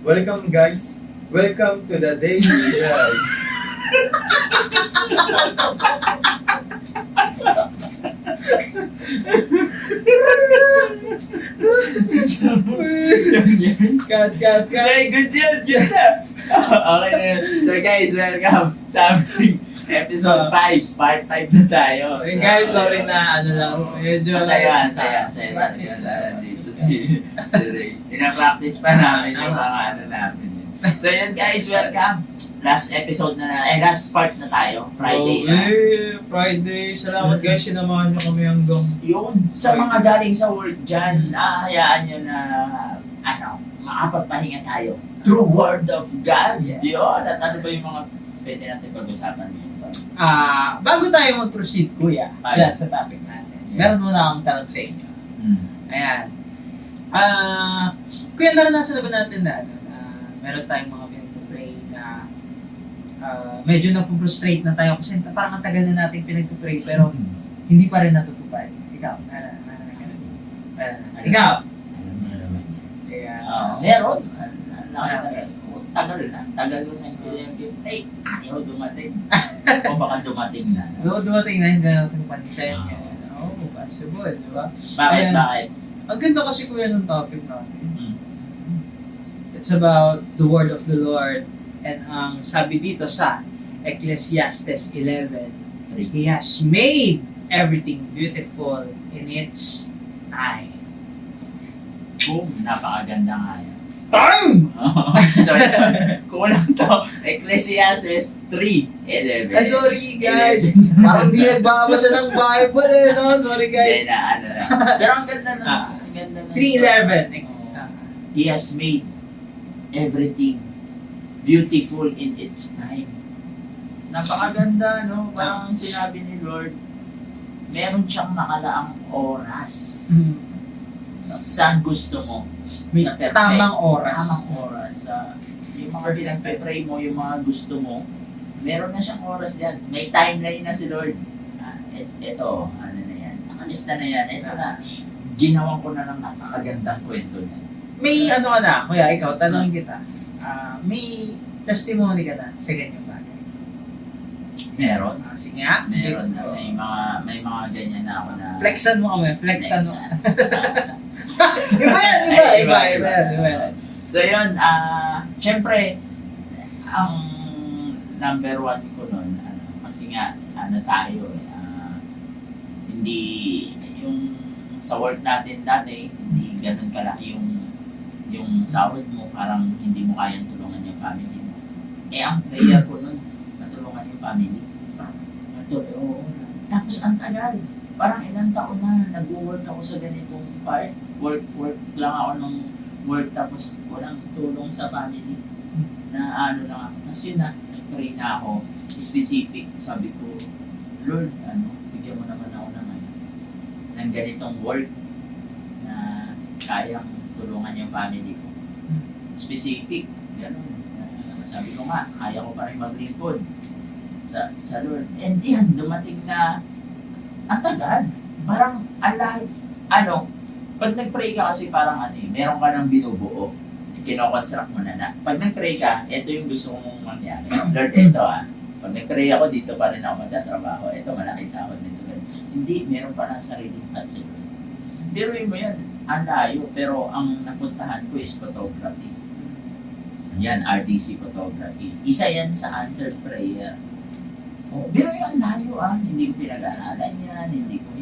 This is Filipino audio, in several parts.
Welcome guys. Welcome to the Daily Live. Cut. Okay, good yun. Good na. Okay na yun. So guys, welcome sa aming episode 5. Part 5 na tayo. Hey guys, sorry na ano lang. Medyo Masaya talaga practice na dito si Ray. Pina-practice pa namin yung mga ano namin. So yun guys, welcome. Last episode last part na tayo. Friday na. Okay, Friday. Salamat guys, sinamahan niyo kami hanggang Yun, sa mga galing sa work dyan, hayaan nyo na, makapagpahinga tayo. Through Word of God. Yun, at ano ba yung mga pwede natin pag-usapan yun? Bago tayo mag-proceed, kuya, dyan sa topic natin, meron muna akong tanong sa inyo. Ayan. Kuya, naranasan na ba natin na, meron tayong mga pinag-pray na medyo na-frustrate na tayo kasi parang ang tagal na natin pinag-pray pero hindi pa rin natutupad. Ikaw, ikaw. Alam mo na naman yan. Kaya, Meron. Tagal na. Ay, ayaw dumating. O baka dumating na. dumating na hindi natin pansin. Possible, di ba? Bakit? Ang ganda kasi kuya ng topic natin. It's about the word of the Lord. And ang sabi dito sa Ecclesiastes 11, He has made everything beautiful in its time. Boom, napakaganda nga yan. Time! So, kulang to. Ecclesiastes 3:11. Sorry guys. Parang di nagbabasa ng Bible no? Sorry guys. Hindi na. Pero ang ganda na. Ang ganda na. 3:11. He has made everything beautiful in its time. Napakaganda, no? Parang sinabi ni Lord, meron siyang nakalaang oras. Saan gusto mo? May Sa perfect. tamang oras. Tamang oras. Yung mga pinagpe-pray mo, yung mga gusto mo, meron na siyang oras dyan. May timeline na si Lord. Ito, ano na yan. Nakalista na yan. Ito na. Ginawan ko na lang napakagandang kwento niya. May ano ka na, kuya, ikaw, tanongin kita. May testimony ka na sa ganyang bagay. Meron. Sige nga. Meron na. May mga ganyan na ako na... Flexan mo kami, flexan mo. Iba yan. So yun, syempre, ang number one ko nun, kasi nga, tayo, hindi, yung sa work natin dati, hindi ganun kalaki yung sahod mo, parang hindi mo kayang tulungan yung family mo. Ang prayer ko nun, natulungan yung family. Tapos ang tagal, parang ilang taon na nag-work ako sa ganitong part. Work lang ako ng work tapos walang tulong sa family na lang ako. Tapos yun na, nag-pray na ako, specific, sabi ko, Lord, bigyan mo naman ako ng ganitong work na kayang tulungan yung family ko. Specific, gano'n. Sabi ko nga, kaya ko pa rin maglingkod sa Lord. And yan, dumating na ang tagal. Parang, pag nag-pray ka kasi parang meron ka ng binubuo. Kino-construct mo na. Pag nag-pray ka, ito yung gusto mong mangyari. Lord, ito Pag nag-pray ako, dito pa rin ako magtatrabaho. Ito, malaki sahod nito. Hindi, meron pa ng sariling touch. Pero mo yan, ang layo. Pero ang napuntahan ko is photography. Yan, RDC photography. Isa yan sa answered prayer. Pero yung layo hindi ko pinag-aralan yan, hindi ko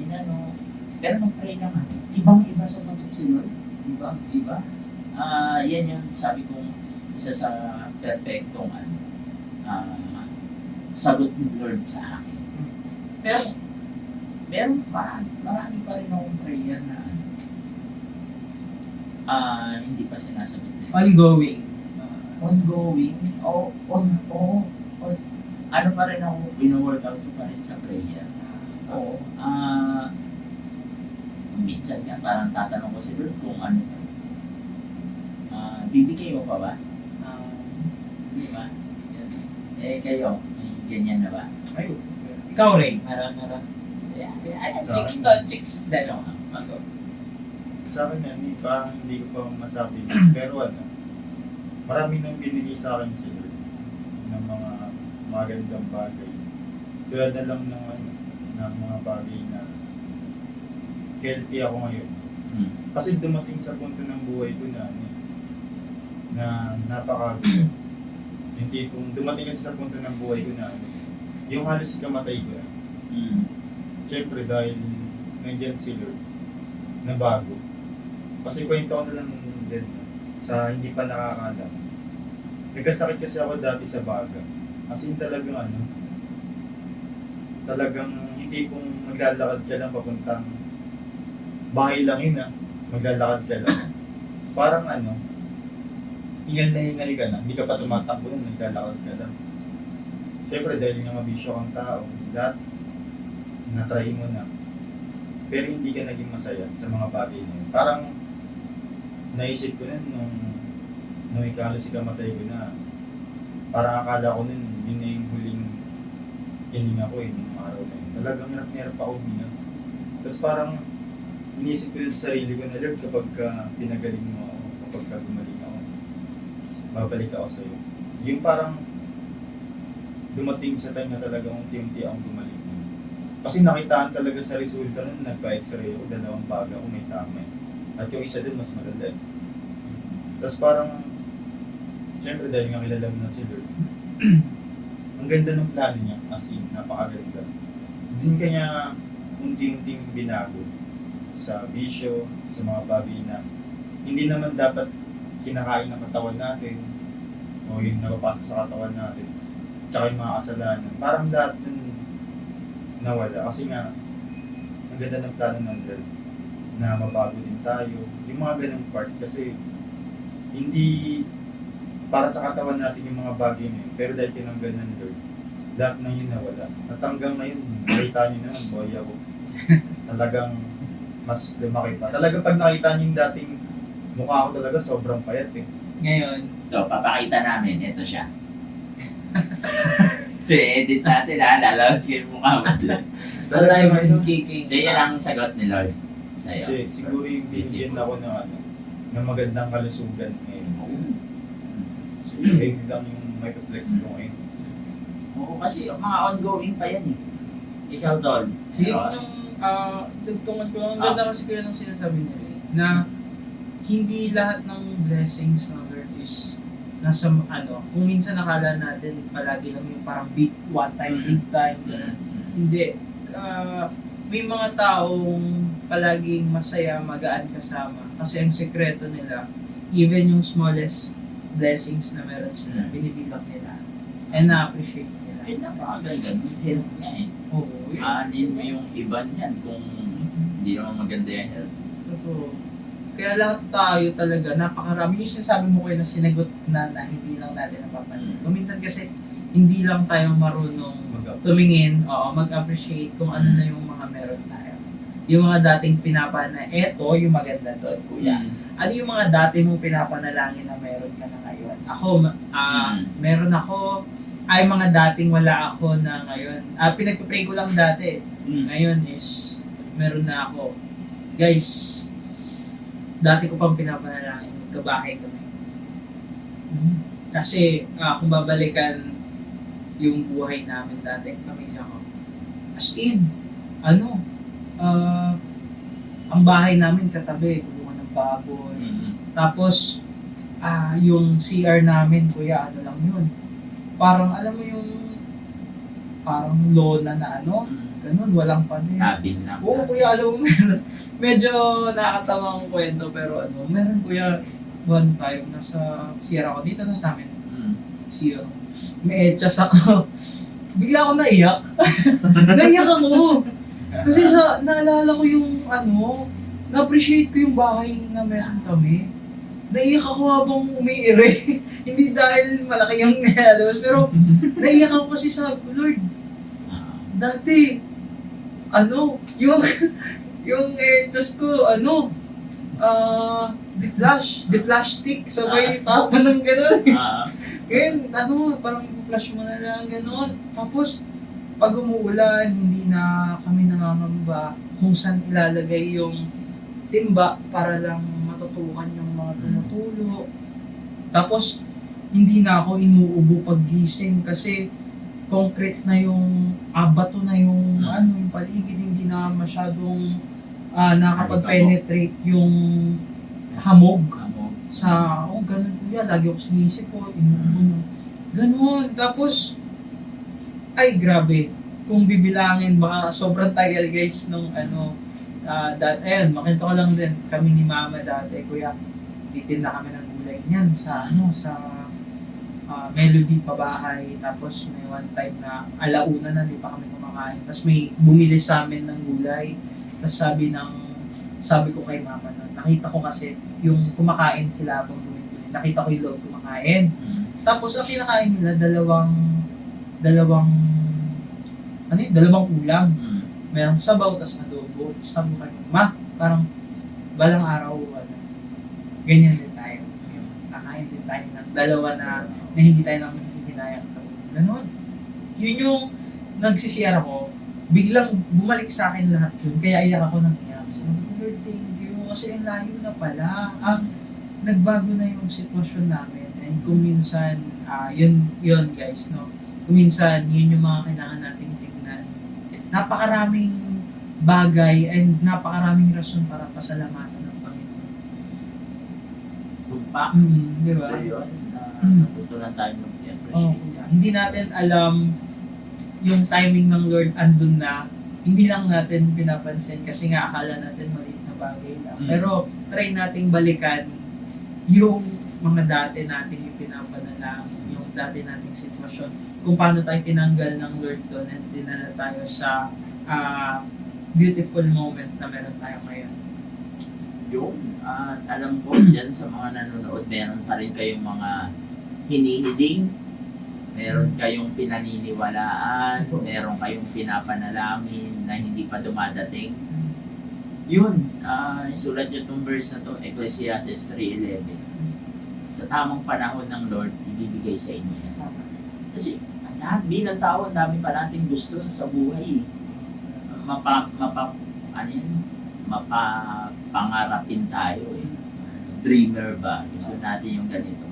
pero nag-pray naman. Ibang-iba sa pagod si Lord. Ibang-iba. Yan yung sabi kong isa sa perfectong sagot ni Lord sa akin. Pero, meron marami pa rin akong prayer na hindi pa sinasagot nila. Ongoing. Ano pa rin ako, bino-workout ko pa rin sa prayer. Minsan nga, parang tatanong ko si Lord kung bibigay mo pa ba? Hindi ba? Kayo, may ganyan na ba? Ayun. Ikaw rin. Meron. Chicks. Dalawa. Sa akin hindi ko pa masabi. Pero marami nang binigay sa akin si Lord ng mga magandang bagay. Tulad na lang ng, ano, ng mga bagay na healthy ako ngayon. Kasi dumating sa punto ng buhay ko na, ano, na napakagulo. Yung tipong dumating kasi sa punto ng buhay ko na, ano, yung halos kamatay ko. Siyempre dahil nandiyan si Lord na bago. Kasi kwento ko na lang din sa hindi pa nakakaalam. Nagkasakit kasi ako dati sa baga. As in talagang ano, talagang hindi kung maglalakad ka lang papuntang bahay lang yun maglalakad ka lang. Parang ano, hingal na hingal ka na, hindi ka pa tumatakbo nung naglalakad ka lang. Siyempre dahil nga mabisyo kang tao, lahat na-try mo na. Pero hindi ka naging masaya sa mga bagay na yun. Parang naisip ko nun nung ikalas ikamatay ko na, parang akala ko nun yun na yung huling hininga ko nung araw na yun. Talagang hirap ako huminga. Tapos parang inisip ko sa sarili ko na, Lord, kapag pinagaling mo ako, kapag gumaling ako, babalik ako sa'yo. Yung parang dumating sa time na talagang unti-unti akong gumaling. Kasi nakitaan talaga sa resulta nun, nagpa-x-ray ako, 2 baga ako may tama. At yung isa din mas malala. Tapos parang, syempre dahil nga kilala mo na si Lord, ang ganda ng plano niya, as in, napakaganda. Din kanya unti-unting binago sa bisyo, sa mga bagay na hindi naman dapat kinakain ng katawan natin o yung napapasok sa katawan natin, tsaka yung mga kasalanan. Parang lahat nun nawala. Kasi nga, ang ganda ng plano ng Lord na mabago din tayo. Yung mga ganang part kasi hindi para sa katawan natin yung mga bagay na yun. Pero dahil tinanggal ng Lord, lahat na yun nawala. At hanggang ngayon, nakita nyo naman, boy ako. Talagang mas lumaki pa. Talagang pag nakita nyo yung dating mukha ko talaga, sobrang payat eh. Ngayon, So, papakita namin. Ito siya. I-edit natin lalabas ko yung mukha mo. alive and kicking. So, yan ang sagot ni Lord sa'yo. Kasi siguro yung binigyan ako ng ano, ng magandang kalusugan ngayon. So, yun lang yung may flex ko ngayon. Oo, kasi yung mga ongoing pa yan eh. Ikaw, Tol. Yun yung dugtungan ko lang. Ang ganda kasi kaya nung sinasabi niya rin, na hindi lahat ng blessings ng Lord is nasa ano, kung minsan nakala natin palagi lang yung parang big one time, big time, ganun. Hindi. May mga taong palaging masaya, magaan kasama. Kasi ang sekreto nila, even yung smallest blessings na meron sila, binibilang nila. And na-appreciate nila. Ay, napakaganda ng health niya eh. Oo, yun. Aanin mo yung iba niyan kung hindi naman maganda yung health. Totoo. Kaya lahat tayo talaga, napakarami. Yung sinasabi mo kayo na sinagot na hindi lang natin napapansin. Kung minsan kasi, hindi lang tayo marunong tumingin, mag-appreciate kung ano na yung mga meron tayo. Yung mga dating pinapana, eto yung maganda doon, kuya. Ano yung mga dati mong pinapanalangin na meron ka na ngayon? Ako, meron ako, ay mga dating wala ako na ngayon. Pinagpipray ko lang dati. Ngayon is, meron na ako. Guys, dati ko pang pinapanalangin, magkabahay kami. Kasi kung babalikan yung buhay namin dati, pamilya ko. As in, ang bahay namin katabi, kulungan ng baboy. Tapos, yung CR namin, kuya, ano lang yun. Parang, alam mo yung, parang lona na ganun, walang panin. Cabin lang. Oo, kuya, alam mo, meron. Medyo nakakatawang kwento, pero meron kuya, one time, nasa CR ako, dito na sa amin, CR. May etchas ako. Bigla ako naiyak. Naiyak ako. Kasi naalala ko yung na-appreciate ko yung bahay na meron kami. Naiyak ako habang umiire. Hindi dahil malaki yung nilalabas, pero naiyak ako kasi sa Lord. Dati, yung etchas ko, the plastic, sabay tapon ng gano'n. Ngayon, parang i-flash mo na lang, gano'n. Tapos, pag umuulan, hindi na kami nangangamba kung saan ilalagay yung timba para lang matutukan yung mga tumutulo. Tapos, hindi na ako inuubo paggising kasi concrete na yung bato na yung yung paligid, hindi na masyadong nakakapag-penetrate yung hamog sa ganun kuya, lagi ako sumisipot, inuubo. Ganun. Tapos ay grabe, kung bibilangin baka sobrang tagal guys nung makita ko lang din kami ni mama dati, kuya, titinda kami ng gulay niyan sa Melody pa bahay. Tapos may one time na alauna na hindi pa kami kumakain. Tapos may bumili sa amin ng gulay. Tapos sabi ko kay mama na, nakita ko kasi yung kumakain sila habang bumibili. Nakita ko yung loob kumakain. Tapos ang kinakain nila dalawang ulam. Merong sabaw, tapos adobo. Tapos sabi ko kay ma, parang balang araw, ganyan din tayo. Kakain din tayo ng dalawa na hindi tayo nang hihinayang sa ulo. Ganun. Yun yung nagsisiyara ko, biglang bumalik sa akin lahat yun. Kaya iyak ako ng iyak. Sabi ko, Lord, thank you. Kasi ang layo na pala. Nagbago na yung sitwasyon namin. And kung minsan, yun guys, no? Kung minsan, yun yung mga kailangan nating tingnan. Napakaraming bagay and napakaraming rason para pasalamatan ng Panginoon. Tumpak. Di ba? So yun, natutunan tayo mag-appreciate. Hindi natin alam yung timing ng Lord andun na. Hindi lang natin pinapansin kasi nga akala natin maliit na bagay lang. Pero try nating balikan yung mga dati nating yung pinapanalangin, yung dati nating sitwasyon, kung paano tayo tinanggal ng Lord doon and dinala tayo sa beautiful moment na meron tayo ngayon. Yun, at alam ko dyan sa mga nanonood, meron pa rin kayong mga hinihiling, meron kayong pinaniniwalaan, meron kayong pinapanalangin na hindi pa dumadating. Yun, isulat nyo itong verse na to, Ecclesiastes 3:11. Sa tamang panahon ng Lord, ibibigay sa inyo yan. Kasi bilang tao, ang dami pa nating gusto sa buhay. Mapapangarapin tayo eh. Dreamer ba? Gusto natin yung ganito.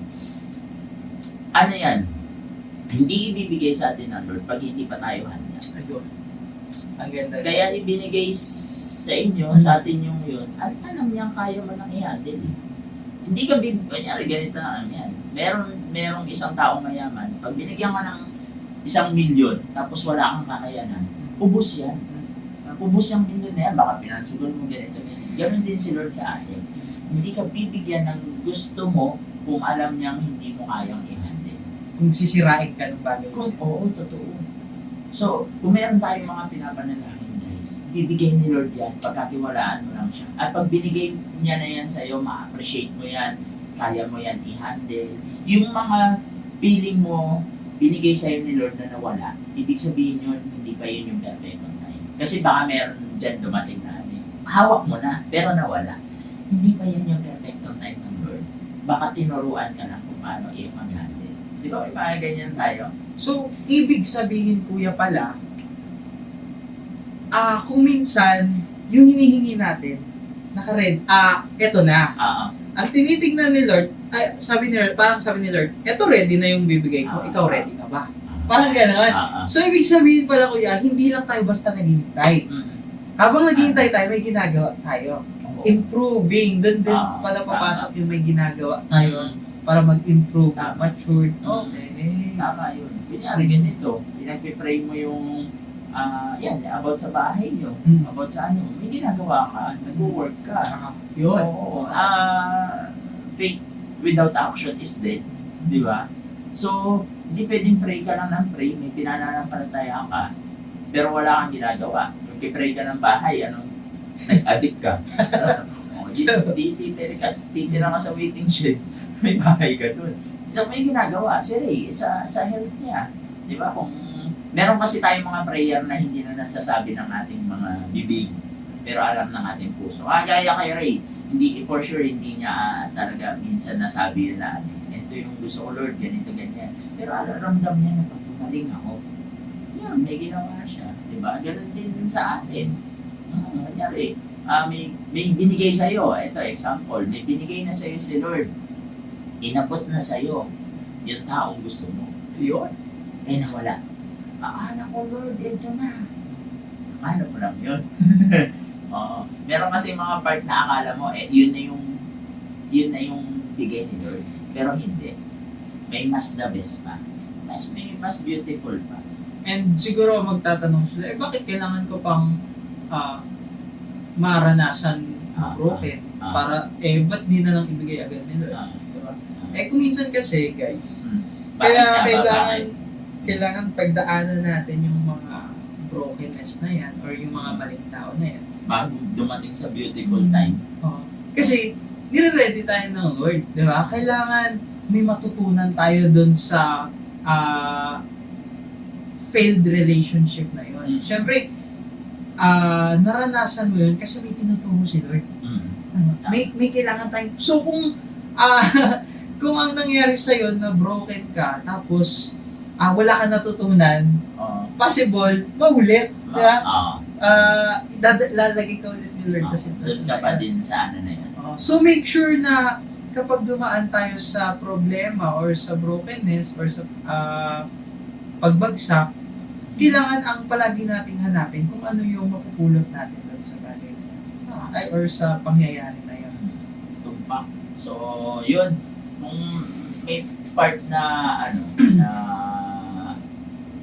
Ano yan? Hindi ibibigay sa atin ng Lord pag hindi pa tayo handa. Ayun. Ang ganda. Kaya ibinigay sa inyo, sa atin yung yun, at alam niyang kaya mo nang i-handle eh. Hindi ka kunyari ganito na yan. Merong isang taong mayaman, pag binigyan ka ng 1 milyon, tapos wala kang kakayanan, ubos yan. Ubos yung milyon na yan, baka pinansiguro mo ganito. Ganon din si Lord sa atin. Hindi ka bibigyan ng gusto mo kung alam niyang hindi mo kayang i-handle. Kung sisirain ka ng bagay. Oo, totoo. So, kung meron tayong mga pinapanalangin, guys, bibigay ni Lord yan, pagkatiwalaan mo lang siya. At pag binigay niya na yan sa'yo, ma-appreciate mo yan, kaya mo yan i-handle. Yung mga feeling mo, binigay sa'yo ni Lord na nawala, ibig sabihin yun, hindi pa yun yung perfect time. Kasi baka meron dyan dumating na hawak mo na, pero nawala. Hindi pa yan yung perfect time ng Lord. Baka tinuruan ka lang kung paano i-mag-handle. Di ba, may mga ganyan tayo? So, ibig sabihin kuya pala, kung minsan, yung hinihingi natin, naka-red, eto na. Ang tinitignan ni Lord, parang sabi ni Lord, eto ready na yung bibigay ko, ikaw ready ka ba? Parang gano'n. So, ibig sabihin pala kuya, hindi lang tayo basta naghihintay. Habang naghihintay tayo, may ginagawa tayo. Improving, doon din pala papasok yung may ginagawa tayo para mag-improve, mature. Okay. Tama yun. Kunyari ganito, pinagpipray mo yung about sa bahay nyo, about sa may ginagawa ka, nag-work ka. Yun. Oo. Faith without action is dead. Di ba? So, hindi pwedeng pray ka lang ng pray, may pinananampalataya ka, pero wala kang ginagawa. Pray ka ng bahay, nag-addict ka. Titira ka sa waiting shed, may bahay ka dun. So, may ginagawa, si Ray, sa health niya. Di ba? Kung meron kasi tayong mga prayer na hindi na nasasabi ng ating mga bibig, pero alam ng ating puso. Gaya kay Ray, hindi, for sure, hindi niya talaga minsan nasabi na, ito yung gusto ko, Lord, ganito, ganyan. Pero ramdam niya na pag tumaling ako, yan, may ginawa siya. Diba? Ganun din sa atin. Kanyari, may binigay sa'yo. Ito, example, may binigay na sa'yo si Lord. Inabot na sa'yo. yung taong gusto mo. Yun. Eh, nawala. Akala ko, Lord, ito na. Akala mo lang yun. Oo. Meron kasi mga part na akala mo, yun na yung bigay ni Lord. Pero hindi. May mas the best pa. May mas beautiful pa. And siguro magtatanong sila, bakit kailangan ko pang maranasan broken? Para, ba't di na lang ibigay agad ni Lord? Diba? Kung minsan kasi, guys, kailangan pagdaanan natin yung mga brokenness na yan or yung mga maling tao na yan. Bago dumating sa beautiful time. Kasi, nire-ready tayo ng Lord, di ba? Kailangan may matutunan tayo dun sa failed relationship na yun. Siyempre, naranasan mo yun kasi may tinuturo si Lord. May kailangan tayong... So, kung kung ang nangyari sa'yo na broken ka, tapos wala ka natutunan, possible, maulit. Di ba? Lalagay ka ulit ni Lord sa sitwasyon. Doon ka pa din sa ano na yun. So, make sure na kapag dumaan tayo sa problema or sa brokenness or sa pagbagsak, kailangan ang palagi nating hanapin kung ano yung mapupulot natin doon sa bagay na yun. Ay, or sa pangyayari na yun. Tumpak. So, yun. Kung may part na, na,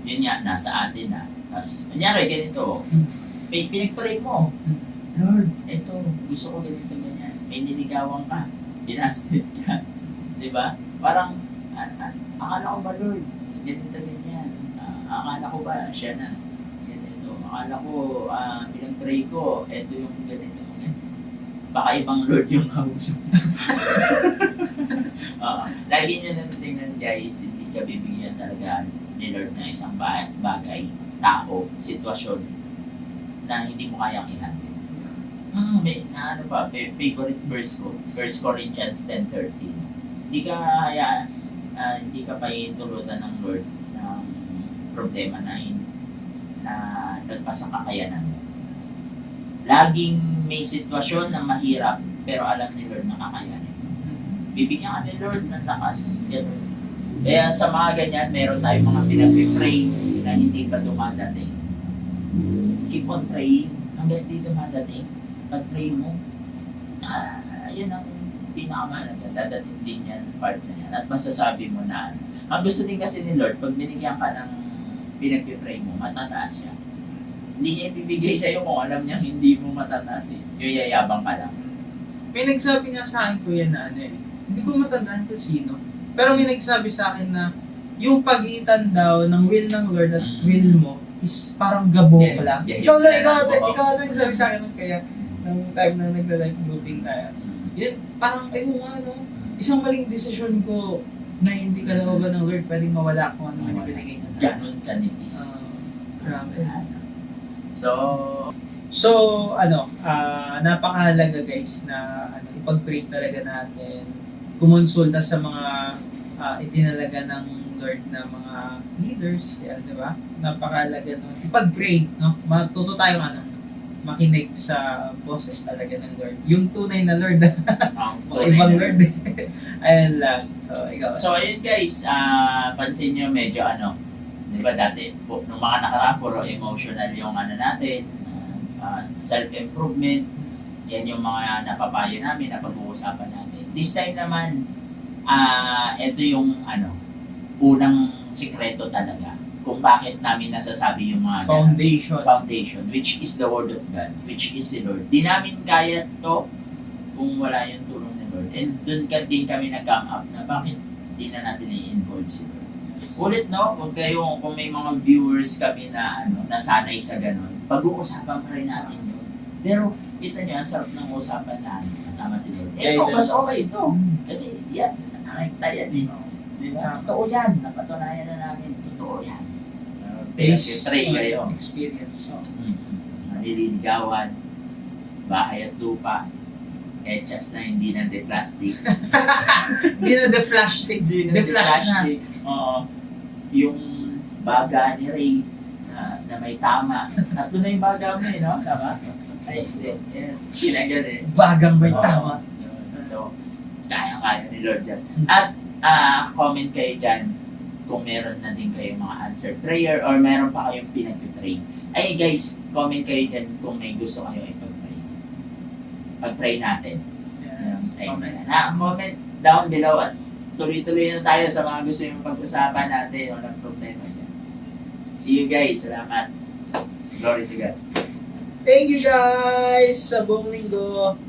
yun nga, nasa atin na. Tapos, kunyari, ganito, pinag-pray mo. Lord, eto, gusto ko ganito, ganyan. May niligawan ka. Binasted ka. Diba? Parang, akala ko ba, Lord, ganito, ganyan. Akala ko ba, siya na. Ganito. Akala ko, pinag-pray ko, eto yung ganito, ganito. Baka ibang Lord yung kausap. Lagi nyo nang tingnan, guys, hindi ka bibigyan talaga ni Lord ng isang bagay, tao, sitwasyon na hindi mo kayang i-handle. May favorite verse ko, 1 Corinthians 10:13. Hindi ka pa itulutan ng Lord ng problema na nagpas ang kakayanan mo. Laging may sitwasyon na mahirap, pero alam ni Lord na kakayanin. Bibigyan ka ni Lord ng lakas. Ganun. Kaya sa mga ganyan, meron tayong mga pinag-pray na hindi pa dumadating. Keep on praying hanggang di dumadating. Pag-pray mo, yun ang pinakamalaga. Dadating din yan, part na yan. At masasabi mo na, ang gusto din kasi ni Lord, pag binigyan ka ng pinag-pray mo, matataas siya. Hindi niya ibibigay sa'yo kung alam niya hindi mo matataas eh. Yung yayabang ka lang. May nagsabi nga sa akin, kuya, na hindi ko matandaan kung sino. Pero may nagsabi sa akin na yung pagitan daw ng will ng Lord at will mo is parang gabo ka lang. Ikaw nagsabi sa akin kaya ng time na nagla-life grouping tayo. Yun, parang, isang maling desisyon ko na hindi ka lawagan ng Lord, pwedeng mawala kung ano yung binigay niya sa akin. Ganon ka nipis. Grabe. So, napakahalaga guys na ipag-pray talaga natin, kumonsulta sa mga itinalaga ng Lord na mga leaders, yan, di ba? Napakahalaga nun. Ipag-pray, no? Matuto tayong makinig sa boses talaga ng Lord. Yung tunay na Lord, mga ibang Lord. Ayan lang. So, ikaw. So, ayun guys, pansin nyo medyo di ba dati, nung mga nakaraan, puro emotional yung natin, self-improvement, yan yung mga napapayo namin, na pag-uusapan natin. This time naman, ito yung unang sikreto talaga kung bakit namin nasasabi yung mga foundation, which is the Word of God, which is the Lord. Di namin kaya to kung wala yung tulong ni Lord. And dun din kami nag-come up na bakit di na natin i-involve si Lord. Ulit, no? Kung may mga viewers kami na nasanay sa ganun, pag-uusapan pa rin natin yun. Pero, kita nyo, ang sarap ng usapan namin kasama si Lord. Mas okay ito. Kasi, yan, nakakita yan eh. Diba? Totoo yan. Napatunayan na namin. Totoo yan. Pray kayo. Experience. Naliligawan, bahay at lupa, etchas na hindi na de-plastic. Hindi na de-plastic. De-flash na. Oo. Yung baga ni Ray na may tama. Tatlo na yung baga mo no? Tama? Ay, hindi. Kinagal eh. Bagang may tama. So, kaya ni Lord yan. At comment kayo dyan kung meron na din kayong mga answered prayer or meron pa kayong pinag-pray. Ay guys, comment kayo dyan kung may gusto kayo ipag-pray. Pag-pray natin. Comment. Comment down below at tuloy-tuloy na tayo sa mga gusto yung pag-usapan natin. Walang problema dyan. See you guys. Salamat. Glory to God. Thank you guys sa buong linggo.